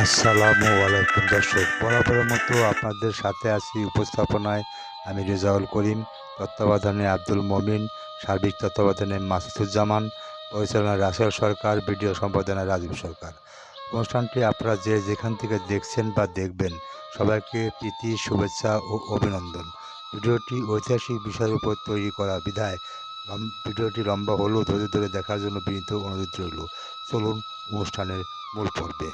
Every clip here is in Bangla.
আসসালামু আলাইকুম দর্শক, বরাবরের মতো আপনাদের সাথে আছি উপস্থাপনায় আমি রেজাউল করিম, তত্ত্বাবধানে আব্দুল মমিন, সার্বিক তত্ত্বাবধানে মাসুদুজ্জামান, পরিচালনায় রাসেল সরকার, ভিডিও সম্পাদনায় রাজীব সরকার। অনুষ্ঠানটি আপনারা যে যেখান থেকে দেখছেন বা দেখবেন, সবাইকে প্রীতি, শুভেচ্ছা ও অভিনন্দন। ভিডিওটি ঐতিহাসিক বিষয়ের উপর তৈরি করা বিধায় ভিডিওটি লম্বা হলেও ধৈর্য ধরে দেখার জন্য বিনীত অনুরোধ রইল। চলুন অনুষ্ঠানের মূল পর্বে।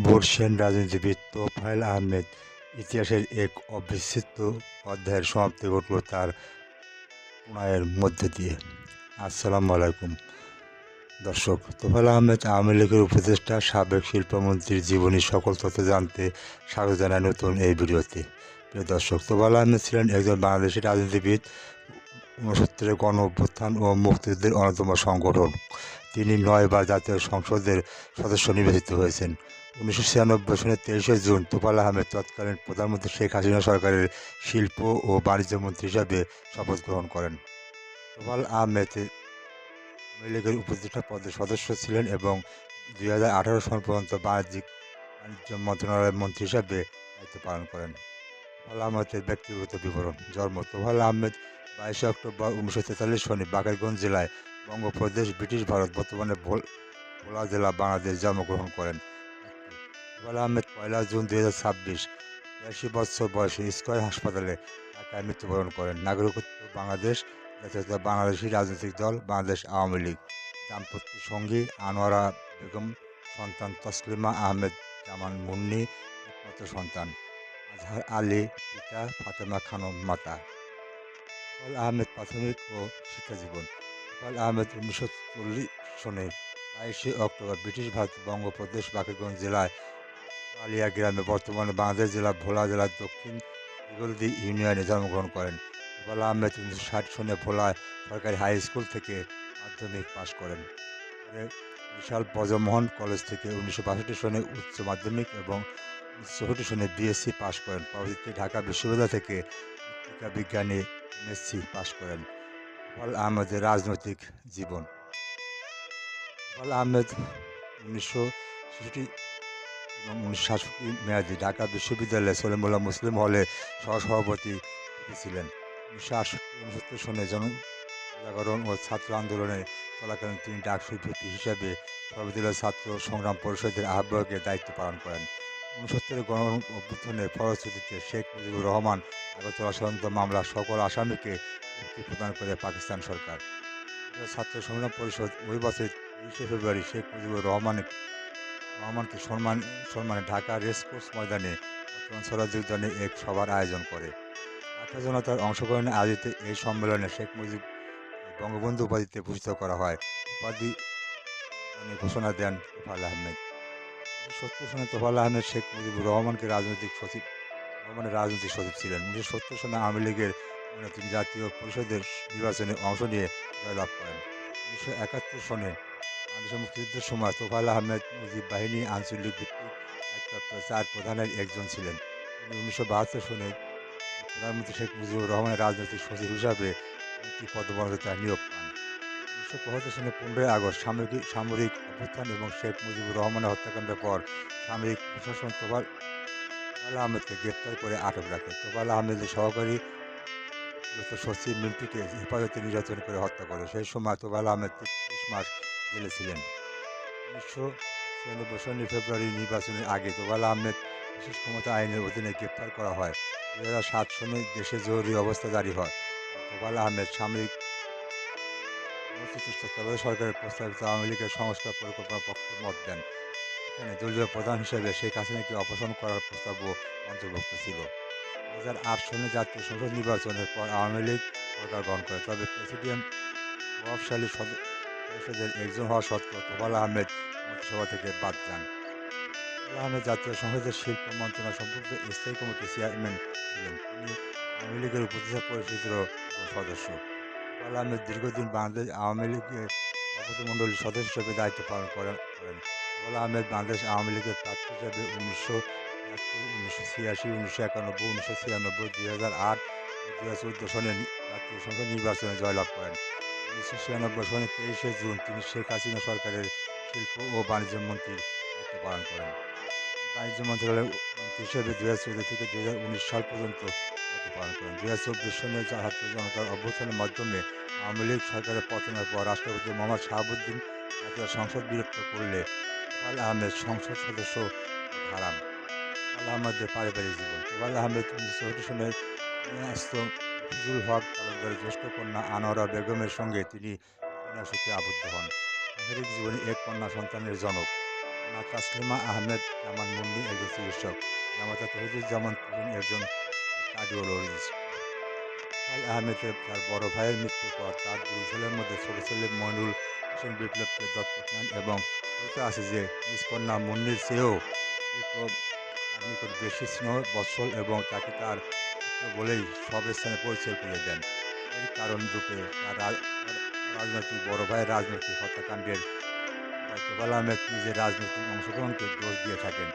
বর্ষিয়ান রাজনীতিবিদ তোফায়েল আহমেদ ইতিহাসের এক অবিচ্ছেদ্য অধ্যায়ের সমাপ্তি ঘটল তার প্রণয়ের মধ্যে দিয়ে। আসসালামু আলাইকুম দর্শক, তোফায়েল আহমেদ আওয়ামী লীগের উপদেষ্টা, সাবেক শিল্পমন্ত্রীর জীবনী সকল তথ্য জানতে স্বাগত জানায় নতুন এই ভিডিওতে। প্রিয় দর্শক, তোফায়েল আহমেদ ছিলেন একজন বাংলাদেশি রাজনীতিবিদ, ৬৯ গণ অভ্যুত্থান ও মুক্তিযুদ্ধের অন্যতম সংগঠন। তিনি ৯ বার জাতীয় সংসদের সদস্য নির্বাচিত হয়েছেন। ১৯৯৬ সালের ২৩শে জুন তোফায়েল আহমেদ তৎকালীন প্রধানমন্ত্রী শেখ হাসিনা সরকারের শিল্প ও বাণিজ্য মন্ত্রী হিসাবে শপথ গ্রহণ করেন। তোফায়েল আহমেদ আওয়ামী লীগের উপদেষ্টা পদের সদস্য ছিলেন এবং ২০১৮ সাল পর্যন্ত বাণিজ্য মন্ত্রণালয়ের মন্ত্রী হিসাবে দায়িত্ব পালন করেন। তোফায়েল আহমেদের ব্যক্তিগত বিবরণ। জন্ম: তোফায়েল আহমেদ ২২শে অক্টোবর ১৯৪৩ সনে বাকেরগঞ্জ জেলায় বঙ্গপ্রদেশ, ব্রিটিশ ভারত, বর্তমানে ভোলা জেলা, বাংলাদেশ জন্মগ্রহণ করেন। তোফায়েল আহমেদ ১লা জুন ২০২৬ ৮৩ বছর বয়সে স্কয়ার হাসপাতালে ঢাকায় মৃত্যুবরণ করেন। নাগরিকত্ব বাংলাদেশ, জাতীয়তা বাংলাদেশী, রাজনৈতিক দল বাংলাদেশ আওয়ামী লীগ। দাম্পত্য সঙ্গী আনোয়ারা বেগম, সন্তান তসলিমা আহমেদ জামান মুন্নি, একমাত্র সন্তান আজহার আলী, পিতা ফাতেমা খানম, মাতা। তোফায়েল আহমেদ প্রাথমিক ও শিক্ষাজীবন। তোফায়েল আহমেদ ১৯৪০ সনের ২২শে অক্টোবর ব্রিটিশ ভারত বঙ্গপ্রদেশ, বাকেরগঞ্জ জেলায় আলিয়া গ্রামে, বর্তমানে বাংলাদেশ জেলা ভোলা জেলার দক্ষিণ দিগলদী ইউনিয়নে জন্মগ্রহণ করেন। তোফায়েল আহমেদ ১৯৬০ সনে ভোলা সরকারি হাই স্কুল থেকে মাধ্যমিক পাশ করেন। পরে বিশাল ব্রজমোহন কলেজ থেকে ১৯৬২ সনে উচ্চ মাধ্যমিক এবং ১৯৬৪ সনে বিএসসি পাশ করেন। পরবর্তীতে ঢাকা বিশ্ববিদ্যালয় থেকে মৃত্তিকা বিজ্ঞানে এমএসসি পাশ করেন। তোফায়েল আহমেদের রাজনৈতিক জীবন। তোফায়েল আহমেদ ১৯৬৬ এবং ১৯৬৭ মেয়াদী ঢাকা বিশ্ববিদ্যালয়ে সলিমুল্লাহ মুসলিম হলে সহসভাপতি ছিলেন। ১৯৬৮-৬৯ সনে জনজাগরণ ও ছাত্র আন্দোলনে চলাকালীন তিনি ডাকসু ভিপি হিসেবে সর্বদলীয় ছাত্র সংগ্রাম পরিষদের আহ্বায়কের দায়িত্ব পালন করেন। ৬৯ গণ অভ্যুত্থানের ফলশ্রুতিতে শেখ মুজিবুর রহমান আগরতলা ষড়যন্ত্র মামলার সকল আসামিকে মুক্তি প্রদান করে পাকিস্তান সরকার। ছাত্র সংগ্রাম পরিষদ ওই বছর ২৩শে ফেব্রুয়ারি শেখ মুজিবুর রহমানকে সম্মানে ঢাকা রেসকোর্স ময়দানে বর্তমান স্বরাজ উদ্যানে এক সভার আয়োজন করে। ছাত্র জনতার অংশগ্রহণে আয়োজিত এই সম্মেলনে শেখ মুজিব বঙ্গবন্ধু উপাধিতে ভূষিত করা হয়। উপাধি ঘোষণা দেন তোফায়েল আহমেদ। ১৯৭০ সনে তোফায়েল আহমেদ শেখ মুজিবুর রহমানের রাজনৈতিক সচিব ছিলেন। ১৯৭০ সনে আওয়ামী লীগের তিনি জাতীয় পরিষদের নির্বাচনে অংশ নিয়ে জয়লাভ করেন। ১৯৭১ সনে বাংলাদেশের মুক্তিযুদ্ধের সময় তোফায়েল আহমেদ মুজিব বাহিনী আঞ্চলিক ভিত্তিক দায়িত্বপ্রাপ্ত ৪ প্রধানের একজন ছিলেন। তিনি ১৯৭২ সনে প্রধানমন্ত্রী শেখ মুজিবুর রহমানের রাজনৈতিক সচিব হিসাবে মন্ত্রী পদমর্যাদায় নিয়োগ পান। ১৯৭৫ সনে ১৫ই আগস্ট সামরিক অভ্যুত্থান এবং শেখ মুজিবুর রহমানের হত্যাকাণ্ডের পর সামরিক প্রশাসন তোফায়েল আহমেদকে গ্রেপ্তার করে আটক রাখে। তোফায়েল আহমেদের সহকারী সচিব মিন্টুকে হেফাজতে নির্যাতন করে হত্যা করে। সেই সময় তোফায়েল আহমেদ ৩৩ মাস জেলে ছিলেন। ১৯৯৬ সনের ফেব্রুয়ারি নির্বাচনের আগে তোফায়েল আহমেদ বিশেষ ক্ষমতা আইনের অধীনে গ্রেপ্তার করা হয়। ২০০৭ সনে দেশে জরুরি অবস্থা জারি হয়। তোফায়েল আহমেদ সামরিক তত্ত্বাবধায়ক সরকারের প্রস্তাবিত আওয়ামী লীগের সংস্কার পরিকল্পনার পক্ষে মত দেন। এখানে দলীয় প্রধান হিসেবে শেখ হাসিনাকে অপসারণ করার প্রস্তাবও অন্তর্ভুক্ত ছিল। ২০০৮ সনে জাতীয় সংসদ নির্বাচনের পর আওয়ামী লীগ সরকার গঠন করে, তবে প্রেসিডিয়াম প্রভাবশালী সদস্যদের একজন হওয়া সত্ত্বেও তোফায়েল আহমেদ মন্ত্রিসভা থেকে বাদ যান। আহমেদ জাতীয় সংসদের শিল্প মন্ত্রণালয় সম্পর্কিত স্থায়ী কমিটির চেয়ারম্যান ছিলেন। তিনি আওয়ামী লীগের উপদেষ্টা পরিষদেরও একজন সদস্য। তোফায়েল আহমেদ দীর্ঘদিন বাংলাদেশ আওয়ামী লীগের সভাপতিমণ্ডলীর সদস্য হিসেবে দায়িত্ব পালন করেন। তোফায়েল আহমেদ বাংলাদেশ আওয়ামী লীগের প্রার্থী হিসেবে 1973, 1986, 1991, 1996, 2008 ও 2014 সনে জাতীয় সংসদ নির্বাচনে জয়লাভ করেন। 1996 সনের 23শে জুন তিনি শেখ হাসিনা সরকারের শিল্প ও বাণিজ্য মন্ত্রীর দায়িত্ব পালন করেন। বাণিজ্য মন্ত্রণালয়ের মন্ত্রী হিসেবে 2014 থেকে 2019 সাল পর্যন্ত দায়িত্ব পালন করেন। 2024 সনে ছাত্র জনতার অভ্যুত্থানের মাধ্যমে আওয়ামী লীগ সরকারের পতনের পর রাষ্ট্রপতি মোহাম্মদ শাহাবুদ্দিন জাতীয় সংসদ বিলুপ্ত করলে তোফায়েল আহমেদ সংসদ সদস্য পদ হারান। তোফায়েল আহমেদের পারিবারিক জীবন। তোফায়েল আহমেদ 1964 সনে মেয়াস্ত মফিজুল হক তালুকদারের জ্যেষ্ঠ কন্যা আনোয়ারা বেগমের সঙ্গে তিনি প্রেমের সূত্রে আবদ্ধ হন। সাংসারিক জীবনে এক কন্যা সন্তানের জনক। কন্যা তাসলিমা আহমেদ জামান মুন্নি একজন চিকিৎসক, জামাতা তৌহিদুজ্জামান তুহিন একজন কার্ডিওলজিস্ট। তোফায়েল আহমেদের তার বড় ভাইয়ের মৃত্যুর পর তার দুই ছেলের মধ্যে ছোট ছেলে মইনুল হোসেন বিপ্লবকে দত্তক নেন এবং কথিত আছে যে নিজ কন্যা মুন্নির চেয়েও বিপ্লব তার নিকট বেশি স্নেহ বৎসল এবং তাকে তার পুত্র বলেই সব স্থানে পরিচয় করিয়ে দেন। এর কারণ রূপে তার রাজনৈতিক বড় ভাইয়ের রাজনৈতিক হত্যাকাণ্ডের পর তোফায়েল আহমেদ নিজের রাজনৈতিক অংশগ্রহণকে দোষ দিয়ে থাকেন।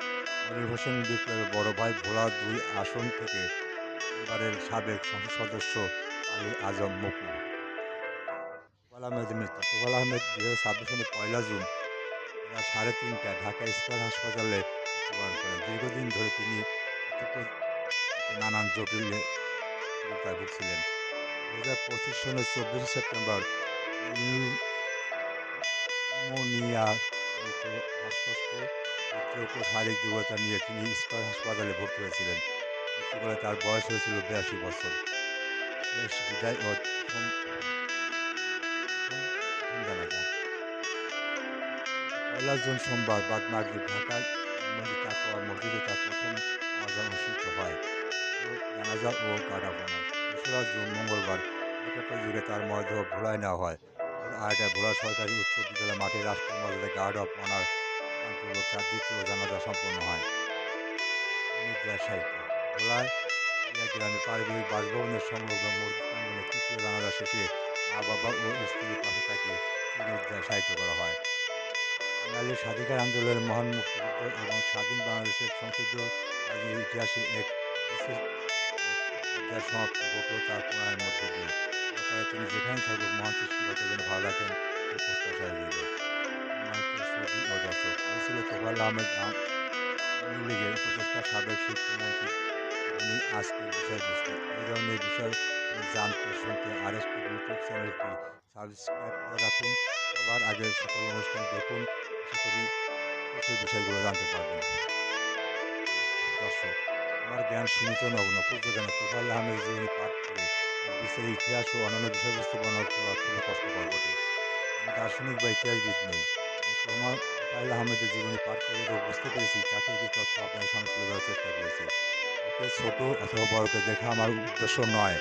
মনির হোসেন বিপ্লবের বড় ভাই ভোলা ২ আসন থেকে ৩ বারের সাবেক সংসদ সদস্য আলী আজম মুকুল। তোফায়েল আহমেদের মৃত্যু। তোফায়েল আহমেদ ২০২৬ সনের ১লা জুন বেলা ৩:৩০টায় ঢাকা স্কয়ার হাসপাতালে মৃত্যুবরণ করেন। দীর্ঘদিন ধরে তিনি হৃদরোগে নানান জটিলতায় ভুগছিলেন। ২০২৫ সনের ২৪শে সেপ্টেম্বর নিউমোনিয়াজনিত শ্বাসকষ্ট, হৃদরোগ ও শারীরিক দুর্বলতা নিয়ে তিনি স্কয়ার হাসপাতালে ভর্তি হয়েছিলেন। মৃত্যুকালে তার বয়স হয়েছিল ৮২ বছর। শেষ বিদায় ও প্রথম জানাজা। ১লা জুন সোমবার বাদ মাগরিব ঢাকার ধানমন্ডি তাকওয়া মসজিদে তার প্রথম জানাজা অনুষ্ঠিত হয়। জানাজা ও গার্ড অব অনার। ২রা জুন মঙ্গলবার হেলিকপ্টার যোগে তার মরদেহ ভোলায় নেওয়া হয়। ভোর ২:০০টায় ভোলা সরকারি উচ্চ বিদ্যালয় মাঠে রাষ্ট্রীয় মর্যাদায় গার্ড অব অনার প্রদানপূর্বক তার দ্বিতীয় জানাজা সম্পন্ন হয়। নিদ্রার শায়িত। ভোলার ইয়া গ্রামে পারিবারিক বাসভবনের সংলগ্ন মসজিদ প্রাঙ্গণে তৃতীয় জানাজা শেষে মা-বাবা ও স্ত্রীর পাশে তাকে চিরনিদ্রায় শায়িত করা হয়। বাঙালির স্বাধিকার আন্দোলনের মহান মুক্তিযুদ্ধ এবং স্বাধীন বাংলাদেশের সংসদীয় রাজনীতির ইতিহাসে এক অবিচ্ছেদ্য অধ্যায়ের সমাপ্তি ঘটল তার প্রয়াণের মধ্য দিয়ে। পরকালে তিনি যেখানেই থাকুক মহান সৃষ্টিকর্তা যেন ভালো রাখেন সেই প্রত্যাশায় রইল। সম্মানিত সুধী ও দর্শক, এই ছিল তোফায়েল আহমেদ আওয়ামী লীগের উপদেষ্টা সাবেক শিল্পমন্ত্রী জীবনী আজকের বিষয়বস্তু। এই ধরনের বিষয় জানতে শুনতে আরএসপির ইউটিউব চ্যানেলটি সাবস্ক্রাইব করে রাখুন। সবার আগে সকল অনুষ্ঠান দেখুন। আশা করি সেই বিষয়গুলো জানতে পারবেন। দর্শক, আমার জ্ঞান সীমিত নগ্ন ক্ষুদ্র জ্ঞানে তোফায়েল আহমেদের জীবনী পাঠ করে এর বিস্তারিত ইতিহাস ও অন্যান্য বিষয়বস্তু বর্ণনা করা খুবই কষ্টকর বটে। আমি দার্শনিক বা ইতিহাসবিদ নই। আমি তোফায়েল আহমেদের জীবনী পাঠ করে যতটুকু বুঝতে পেরেছি তার থেকে কিছু তথ্য আপনাদের সামনে তুলে ধরার চেষ্টা করেছি। কাউকে ছোট অথবা বড়কে দেখা আমার উদ্দেশ্য নয়।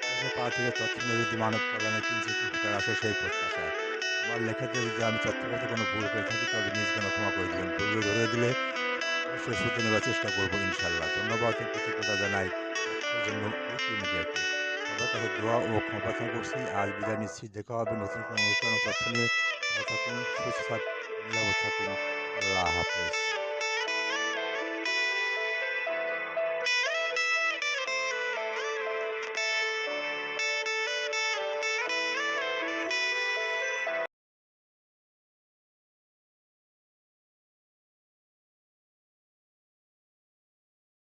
ইতিহাসের পাতা থেকে তথ্য নিয়ে যদি মানব কল্যাণে কিঞ্চিৎ উপকার আসে সেই প্রত্যাশায়। আমার লেখাতে যদি আমি তথ্যগত কোনো ভুল করে থাকি তবে নিজ জ্ঞানে ক্ষমা করে দিবেন। ভুলগুলো ধরিয়ে দিলে অবশ্যই শুধরে নেবার চেষ্টা করব ইনশাআল্লাহ। ধন্যবাদ ও কৃতজ্ঞতা জানাই তথ্যের জন্য উইকিমিডিয়াকে। সবার কাছে দোয়া ও ক্ষমা প্রার্থনা করছি। আজ বিদায় নিচ্ছি। দেখা হবে নতুন কোনো অনুষ্ঠান ও তথ্য নিয়ে। ভালো থাকুন, সুস্থ থাকুন, নিরাপদ থাকুন। আল্লাহ হাফেজ।